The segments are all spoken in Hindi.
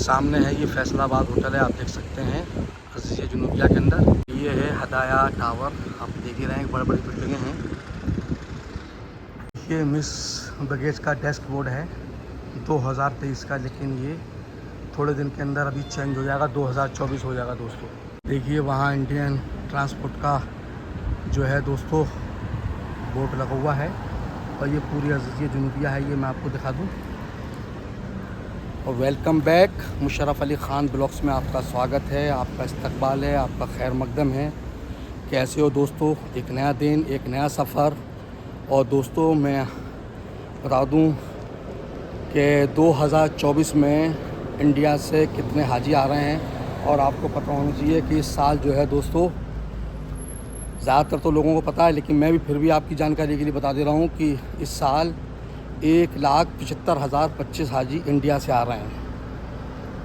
सामने है ये फैसलाबाद होटल है, आप देख सकते हैं अज़ीज़िया जुनूबिया के अंदर। ये है हदाया टावर, आप देख ही रहे हैं, बड़ी बड़ी बिल्डिंगें हैं। ये मिस बगेज का डेस्क बोर्ड है 2023 का, लेकिन ये थोड़े दिन के अंदर अभी चेंज हो जाएगा, 2024 हो जाएगा दोस्तों। देखिए वहाँ इंडियन ट्रांसपोर्ट का जो है दोस्तों बोर्ड लगा हुआ है, और ये पूरी अज़ीज़िया जुनूबिया है, ये मैं आपको दिखा दूँ। और welcome back, Musharraf Ali Khan blogs में आपका स्वागत है, आपका इस्तकबाल है, आपका खैर मकदम है। कैसे हो दोस्तों? एक नया दिन, एक नया सफ़र। और दोस्तों मैं बता दूं कि 2024 में इंडिया से कितने हाजी आ रहे हैं, और आपको पता होना चाहिए कि इस साल जो है दोस्तों, ज़्यादातर तो लोगों को पता है, लेकिन मैं भी फिर भी आपकी जानकारी के लिए बता दे रहा हूँ कि इस साल 1,75,025 हाजी इंडिया से आ रहे हैं।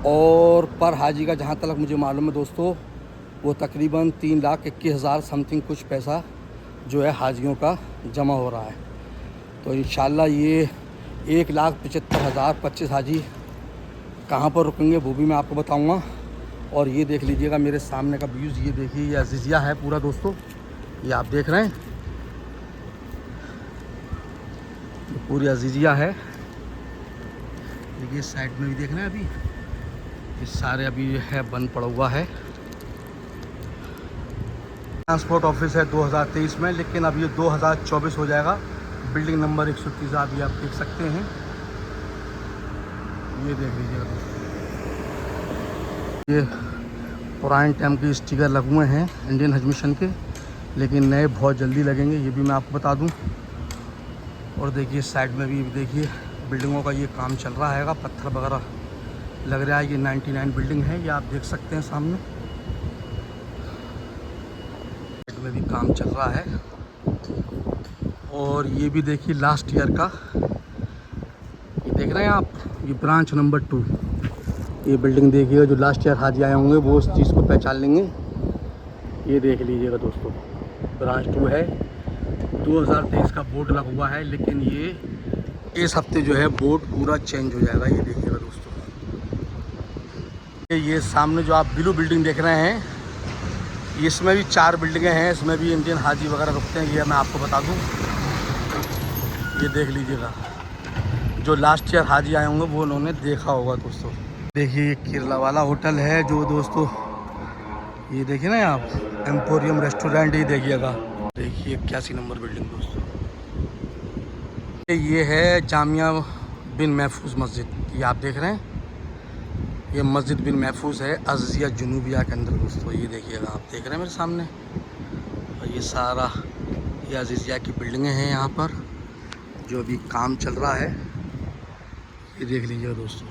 और पर हाजी का जहाँ तक मुझे मालूम है दोस्तों, वो तकरीबन 3,21,000 समथिंग कुछ पैसा जो है हाजियों का जमा हो रहा है। तो इंशाल्लाह ये 1,75,025 हाजी कहाँ पर रुकेंगे वो भी मैं आपको बताऊंगा। और ये देख लीजिएगा मेरे सामने का व्यूज़, ये देखिए, ये अज़ीज़िया है पूरा दोस्तों, ये आप देख रहे हैं, ये पूरी अज़ीज़िया है। देखिए साइड में भी देख रहे हैं, अभी ये सारे अभी है बंद पड़ा हुआ है। ट्रांसपोर्ट ऑफिस है 2023 में, लेकिन अब ये 2024 हो जाएगा। बिल्डिंग नंबर 130 अभी आप देख सकते हैं, ये देख लीजिएगा दोस्तों। ये पुराने टाइम के स्टिकर लगे हुए हैं इंडियन हज मिशन के, लेकिन नए बहुत जल्दी लगेंगे, ये भी मैं आपको बता दूं। और देखिए साइड में भी देखिए बिल्डिंगों का ये काम चल रहा है, पत्थर वगैरह लग रहा है। ये 99 बिल्डिंग है, ये आप देख सकते हैं सामने, साइड में भी काम चल रहा है। और ये भी देखिए लास्ट ईयर का, ये देख रहे हैं आप, ये ब्रांच नंबर 2, ये बिल्डिंग देखिएगा। जो लास्ट ईयर हाजी आए होंगे वो उस चीज़ को पहचान लेंगे। ये देख लीजिएगा दोस्तों, ब्रांच 2 है, 2023 का बोर्ड लगा हुआ है, लेकिन ये इस हफ्ते जो है बोर्ड पूरा चेंज हो जाएगा। ये देखिएगा दोस्तों, ये सामने जो आप ब्लू बिल्डिंग देख रहे हैं, इसमें भी 4 बिल्डिंगें हैं, इसमें भी इंडियन हाजी वगैरह रुकते हैं, ये मैं आपको बता दूं। ये देख लीजिएगा, जो लास्ट ईयर हाजी आए होंगे वो उन्होंने देखा होगा दोस्तों। देखिए ये केरला वाला होटल है जो दोस्तों, ये देखिए ना आप, एम्पोरियम रेस्टोरेंट, ही देखिएगा। देखिए 81 नंबर बिल्डिंग दोस्तों, ये है जामिया बिन महफूज मस्जिद, ये आप देख रहे हैं, ये मस्जिद बिन महफूज है अज़ीज़िया जुनूबिया के अंदर दोस्तों। ये देखिएगा, आप देख रहे हैं मेरे सामने, और ये सारा ये अज़ीज़िया की बिल्डिंगें हैं यहाँ पर, जो अभी काम चल रहा है। ये देख लीजिए दोस्तों,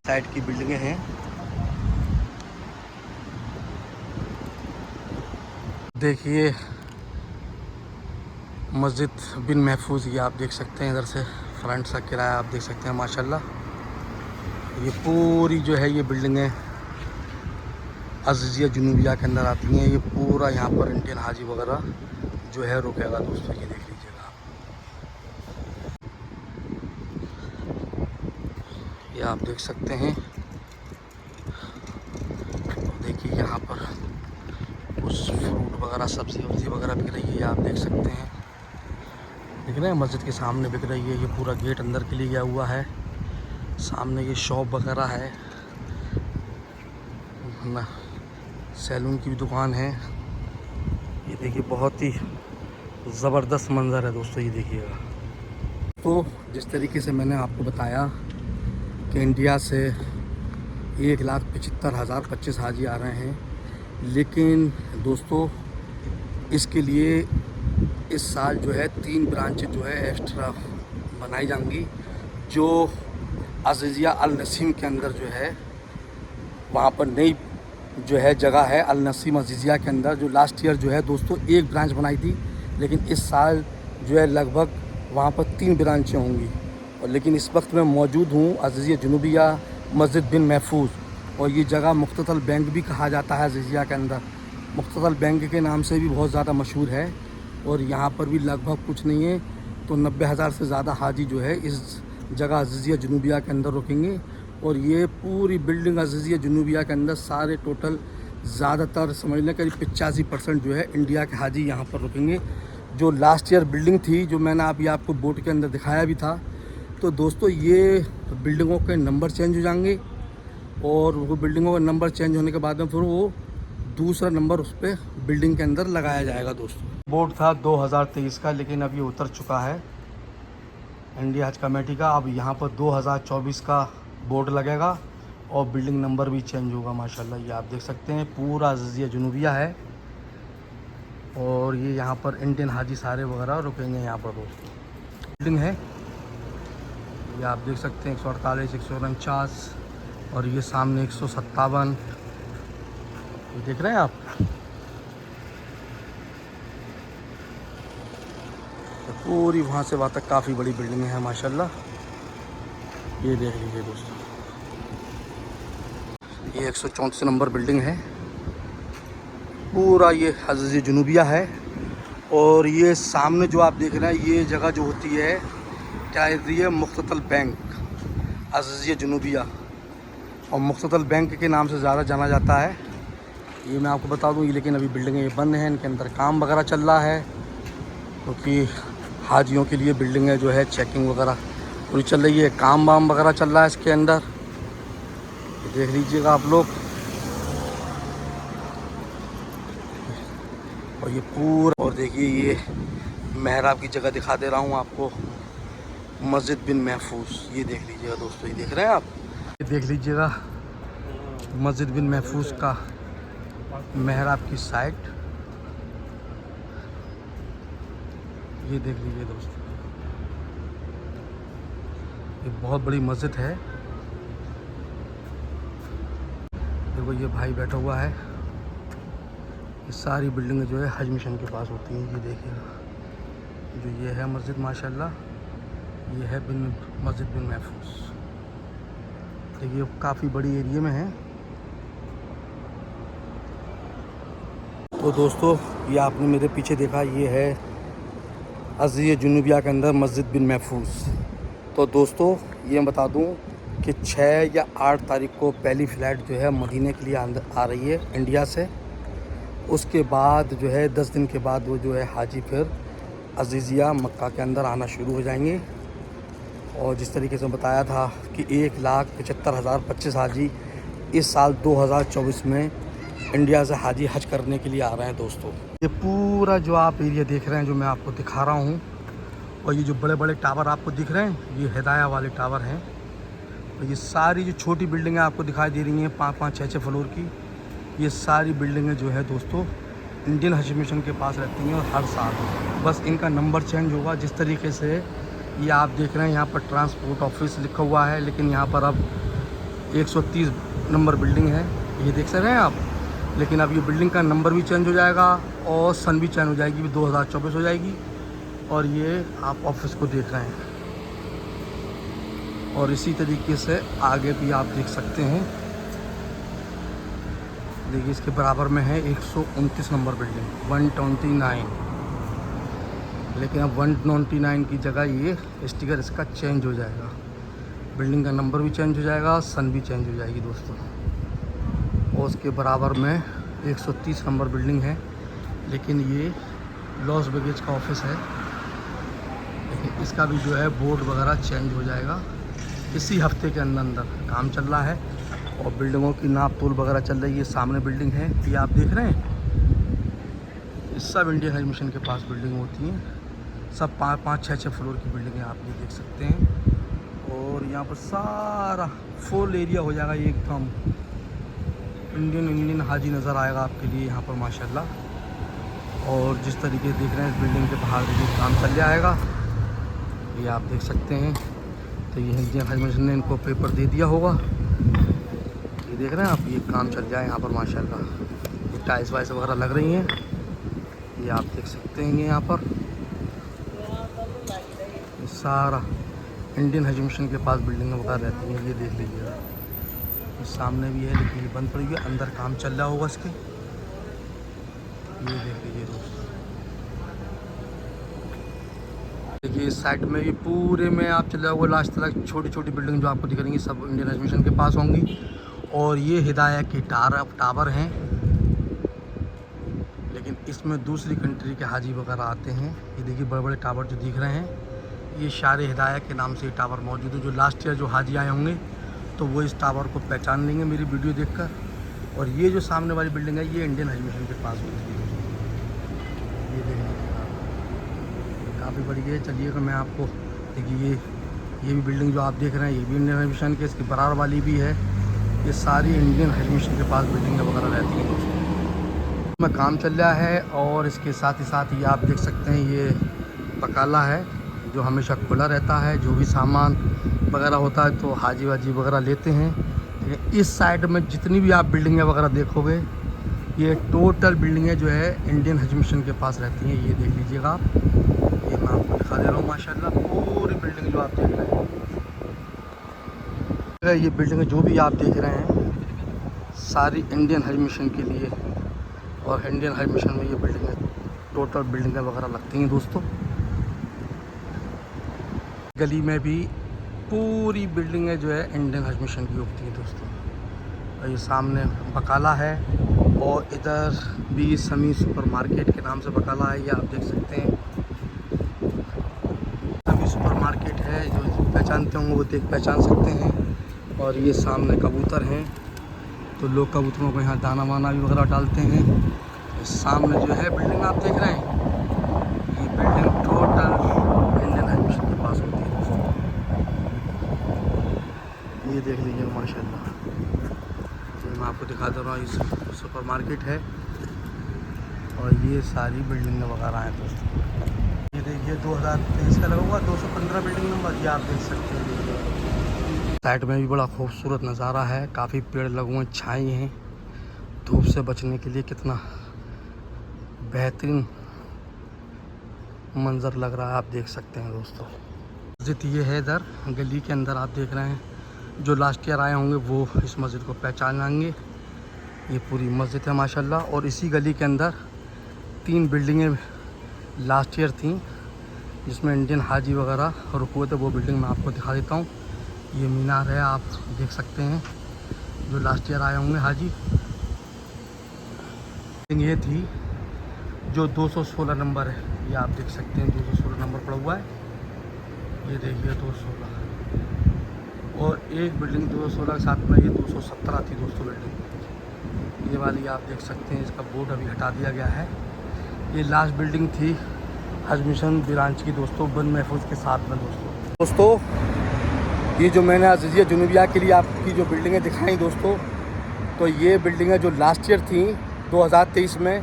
साइड की बिल्डिंगें हैं। देखिए मस्जिद बिन महफूज, ये आप देख सकते हैं, इधर से फ्रंट सा किराया आप देख सकते हैं माशाल्लाह। ये पूरी जो है ये बिल्डिंगें अज़ीज़िया जुनूबिया के अंदर आती हैं। ये पूरा यहाँ पर इंडियन हाजी वगैरह जो है रुकेगा दोस्तों, ये देख लीजिएगा। ये आप देख सकते हैं, देखिए यहाँ पर कुछ फ्रूट वगैरह, सब्ज़ी वगैरह बिक रही है, ये आप देख सकते हैं, दिख रहे हैं, मस्जिद के सामने बिक रही है। ये पूरा गेट अंदर के लिए गया हुआ है, सामने ये शॉप वगैरह है ना, सैलून की भी दुकान है। ये देखिए बहुत ही ज़बरदस्त मंज़र है दोस्तों, ये देखिएगा। तो जिस तरीके से मैंने आपको बताया कि इंडिया से 1,75,025 हाजी आ रहे हैं, लेकिन दोस्तों इसके लिए इस साल जो है 3 ब्रांचें जो है एक्स्ट्रा बनाई जाएंगी, जो अज़ीज़िया अल नसीम के अंदर जो है, वहाँ पर नई जो है जगह है अल नसीम अज़ीज़िया के अंदर, जो लास्ट ईयर जो है दोस्तों 1 ब्रांच बनाई थी, लेकिन इस साल जो है लगभग वहाँ पर 3 ब्रांचें होंगी। और लेकिन इस वक्त मैं मौजूद हूँ अज़ीज़िया जुनूबिया मस्जिद बिन महफूज, और ये जगह मुख्ततल बैंक भी कहा जाता है अज़ीज़िया के अंदर, मुख्ततल बैंक के नाम से भी बहुत ज़्यादा मशहूर है। और यहाँ पर भी लगभग कुछ नहीं है तो 90,000 से ज़्यादा हाजी जो है इस जगह अज़ीज़िया जुनूबिया के अंदर रुकेंगे। और ये पूरी बिल्डिंग अज़ीज़िया जुनूबिया के अंदर सारे टोटल ज़्यादातर समझ लें करीब 85% जो है इंडिया के हाजी यहाँ पर रुकेंगे। जो लास्ट ईयर बिल्डिंग थी, जो मैंने अभी आपको बोट के अंदर दिखाया भी था, तो दोस्तों ये बिल्डिंगों के नंबर चेंज हो जाएंगे और वो बिल्डिंगों का नंबर चेंज होने के बाद में फिर वो दूसरा नंबर उस पर बिल्डिंग के अंदर लगाया जाएगा। दोस्तों बोट था 2023 का, लेकिन अब ये उतर चुका है इंडिया हज कमेटी का। अब यहाँ पर 2024 का बोर्ड लगेगा और बिल्डिंग नंबर भी चेंज होगा। माशाल्लाह ये आप देख सकते हैं पूरा अज़ीज़िया जुनूबिया है और ये यहाँ पर इंडियन हाजी सारे वगैरह रुकेंगे यहाँ पर। दोस्तों बिल्डिंग है ये आप देख सकते हैं 148, 149 और ये सामने 157, ये देख रहे हैं आप। तो पूरी वहाँ से वहाँ तक काफ़ी बड़ी बिल्डिंग है माशाल्लाह। ये देख लीजिए दोस्तों, ये 134 नंबर बिल्डिंग है। पूरा ये अज़ीज़िया जुनूबिया है और ये सामने जो आप देख रहे हैं ये जगह जो होती है क्या है, ये मुख्ततल बैंक अज़ीज़िया जुनूबिया, और मुख्ततल बैंक के नाम से ज़्यादा जाना जाता है। ये मैं आपको बता दूँ, लेकिन अभी बिल्डिंगें ये बंद हैं, इनके अंदर काम वगैरह चल रहा है क्योंकि हाजियों के लिए बिल्डिंगें जो है चेकिंग वगैरह पूरी चल रही है, काम वाम वगैरह चल रहा है इसके अंदर। देख लीजिएगा आप लोग। और ये पूरा, और देखिए ये मेहराब की जगह दिखा दे रहा हूँ आपको, मस्जिद बिन महफूज। ये देख लीजिएगा दोस्तों, ये देख रहे हैं आप, ये देख लीजिएगा मस्जिद बिन महफूज का मेहराब की साइट। ये देख लीजिए दोस्तों, ये बहुत बड़ी मस्जिद है। देखो ये भाई बैठा हुआ है। ये सारी बिल्डिंगें जो है हज मिशन के पास होती हैं। ये देखिए जो ये है मस्जिद माशाल्लाह, ये है मस्जिद बिन महफूज। देखिए काफ़ी बड़ी एरिया में है। तो दोस्तों ये आपने मेरे पीछे देखा, ये है अज़ीज़िया जुनूबिया के अंदर मस्जिद बिन महफूज। तो दोस्तों ये बता दूं कि 6 या 8 तारीख को पहली फ़्लाइट जो है मदीने के लिए आ रही है इंडिया से। उसके बाद जो है 10 दिन के बाद वो जो है हाजी फिर अज़ीज़िया मक्का के अंदर आना शुरू हो जाएंगे। और जिस तरीके से बताया था कि 1,75,025 हाजी इस साल 2024 में इंडिया से हाजी हज करने के लिए आ रहे हैं। दोस्तों ये पूरा जो आप एरिया देख रहे हैं, जो मैं आपको दिखा रहा हूँ, और ये जो बड़े बड़े टावर आपको दिख रहे हैं, ये हिदाया वाले टावर हैं। और ये सारी जो छोटी बिल्डिंगें आपको दिखाई दे रही हैं 5-5, 6-6 फ्लोर की, ये सारी बिल्डिंगें जो है दोस्तों इंडियन हज मिशन के पास रहती हैं। और हर साल बस इनका नंबर चेंज होगा। जिस तरीके से ये आप देख रहे हैं यहाँ पर ट्रांसपोर्ट ऑफिस लिखा हुआ है, लेकिन यहाँ पर अब 130 नंबर बिल्डिंग है, ये देख सकते हैं आप। लेकिन अब ये बिल्डिंग का नंबर भी चेंज हो जाएगा और सन भी चेंज हो जाएगी, 2024 हो जाएगी। और ये आप ऑफिस को देख रहे हैं, और इसी तरीके से आगे भी आप देख सकते हैं। देखिए इसके बराबर में है 129 नंबर बिल्डिंग 129, लेकिन अब 199 की जगह ये स्टिकर इसका चेंज हो जाएगा, बिल्डिंग का नंबर भी चेंज हो जाएगा, सन भी चेंज हो जाएगी दोस्तों। और उसके बराबर में 130 नंबर बिल्डिंग है, लेकिन ये लॉस वेगास का ऑफिस है, लेकिन इसका भी जो है बोर्ड वगैरह चेंज हो जाएगा। इसी हफ्ते के अंदर काम चल रहा है और बिल्डिंगों की नाप तोल वगैरह चल रही है। सामने बिल्डिंग है, ये आप देख रहे हैं, इस सब इंडियन हज मिशन के पास बिल्डिंग होती हैं। सब 5-5, 6-6 फ्लोर की बिल्डिंगें आप ये देख सकते हैं। और यहाँ पर सारा फुल एरिया हो जाएगा, ये एकदम इंडियन हाजी नज़र आएगा आपके लिए यहाँ पर माशाल्लाह। और जिस तरीके से देख रहे हैं इस बिल्डिंग के बाहर भी काम चल जाएगा, ये आप देख सकते हैं। तो ये इंडियन हज मिशन ने इनको पेपर दे दिया होगा, ये देख रहे हैं आप, ये काम चल जाए यहाँ पर माशाल्लाह। ये टाइल्स वाइल्स वगैरह लग रही हैं, ये आप देख सकते हैं। यहाँ पर सारा इंडियन हज मिशन के पास बिल्डिंग वगैरह रहती हैं, ये देख लीजिएगा। सामने भी है, लेकिन ये बंद पड़ी हुई है, अंदर काम चल रहा होगा इसके, ये देख लीजिए दोस्तों। देखिए इस साइड में भी पूरे में आप चले जाओगे लास्ट तक, छोटी छोटी बिल्डिंग जो आपको दिख रही है सब इंडियन हज मिशन के पास होंगी। और ये हिदाया के टावर हैं, लेकिन इसमें दूसरी कंट्री के हाजी वगैरह आते हैं। ये देखिए बड़े बड़े टावर जो दिख रहे हैं, ये शार हिदाया के नाम से ये टावर मौजूद है। जो लास्ट ईयर जो हाजी आए होंगे तो वो इस टावर को पहचान लेंगे मेरी वीडियो देखकर। और ये जो सामने वाली बिल्डिंग है ये इंडियन हज मिशन के पास होती है। ये देखिए काफ़ी बड़ी है। चलिएगा मैं आपको, देखिए ये भी बिल्डिंग जो आप देख रहे हैं ये भी इंडियन हज मिशन के, इसकी बराबर वाली भी है। ये सारी इंडियन हज मिशन के पास बिल्डिंगें वगैरह रहती हैं दोस्तों। में काम चल रहा है और इसके साथ ही ये आप देख सकते हैं ये बकाला है जो हमेशा खुला रहता है। जो भी सामान वगैरह होता है तो हाजी वाजी वगैरह लेते हैं। लेकिन इस साइड में जितनी भी आप बिल्डिंगें वगैरह देखोगे ये टोटल बिल्डिंगें जो है इंडियन हज मिशन के पास रहती हैं। ये देख लीजिएगा आप, ये मैं आपको दिखा दे रहा हूँ। माशाल्लाह पूरी बिल्डिंग जो आप देख रहे हैं, ये बिल्डिंग जो भी आप देख रहे हैं सारी इंडियन हज मिशन के लिए, और इंडियन हज मिशन में ये बिल्डिंगें टोटल बिल्डिंगें वगैरह लगती हैं दोस्तों। गली में भी पूरी बिल्डिंगें जो है इंडियन हज मिशन की होती हैं दोस्तों। और ये सामने बकाला है और इधर भी समी सुपर मार्केट के नाम से बकाला है, ये आप देख सकते हैं। समी सुपर मार्केट है, जो पहचानते होंगे वो पहचान सकते हैं। और ये सामने कबूतर हैं तो लोग कबूतरों को यहाँ दाना वाना भी वगैरह डालते हैं। सामने जो है बिल्डिंग आप देख रहे हैं ये बिल्डिंग टोटल इंडियन हज मिशन के पास होती है दोस्तों। ये देख लीजिए माशाल्लाह, ये मैं आपको दिखा दे रहा हूँ। ये सुपर मार्केट है और ये सारी बिल्डिंग वगैरह हैं दोस्तों। ये देखिए 2023 का लगा हुआ 215 बिल्डिंग नंबर, ये आप देख सकते हैं। साइड में भी बड़ा खूबसूरत नज़ारा है, काफ़ी पेड़ लगे हुए, छाई हैं धूप से बचने के लिए। कितना बेहतरीन मंज़र लग रहा है, आप देख सकते हैं दोस्तों। मस्जिद ये है इधर गली के अंदर आप देख रहे हैं। जो लास्ट ईयर आए होंगे वो इस मस्जिद को पहचानेंगे। ये पूरी मस्जिद है माशाल्लाह। और इसी गली के अंदर 3 बिल्डिंगें लास्ट ईयर थी जिसमें इंडियन हाजी वगैरह रुके थे। वो बिल्डिंग मैं आपको दिखा देता हूँ। ये मीनार है, आप देख सकते हैं जो लास्ट ईयर आए होंगे हाजी। ये थी जो 216 नंबर है, ये आप देख सकते हैं 216 नंबर पड़ा हुआ है। ये देखिए 216 और एक बिल्डिंग 216 के साथ में ये 217 थी दोस्तों बिल्डिंग। ये वाली आप देख सकते हैं, इसका बोर्ड अभी हटा दिया गया है। ये लास्ट बिल्डिंग थी हज मिशन ब्रांच की दोस्तों, बन महफूज के साथ में दोस्तों। ये जो मैंने अज़ीज़िया जुनूबिया के लिए आपकी जो बिल्डिंगें दिखाई दोस्तों, तो ये बिल्डिंगें जो लास्ट ईयर थी 2023 में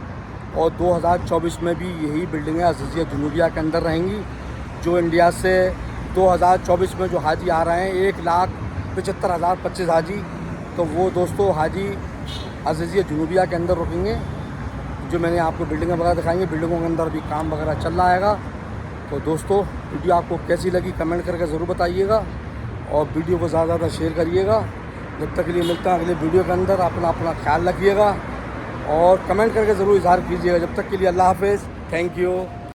और 2024 में भी यही बिल्डिंगें अज़ीज़िया जुनूबिया के अंदर रहेंगी। जो इंडिया से 2024 में जो हाजी आ रहे हैं 1,75,025 हाजी, तो वो दोस्तों हाजी अज़ीज़िया जुनूबिया के अंदर रुकेंगे। जो मैंने आपको बिल्डिंगें वगैरह दिखाएंगे, बिल्डिंगों के अंदर भी काम वगैरह चल रहा है। तो दोस्तों वीडियो आपको कैसी लगी कमेंट करके ज़रूर बताइएगा और वीडियो को ज़्यादा से ज़्यादा शेयर करिएगा। जब तक के लिए मिलता है अगले वीडियो के अंदर, अपना ख्याल रखिएगा और कमेंट करके ज़रूर इज़हार कीजिएगा। जब तक के लिए अल्लाह हाफ़िज़, थैंक यू।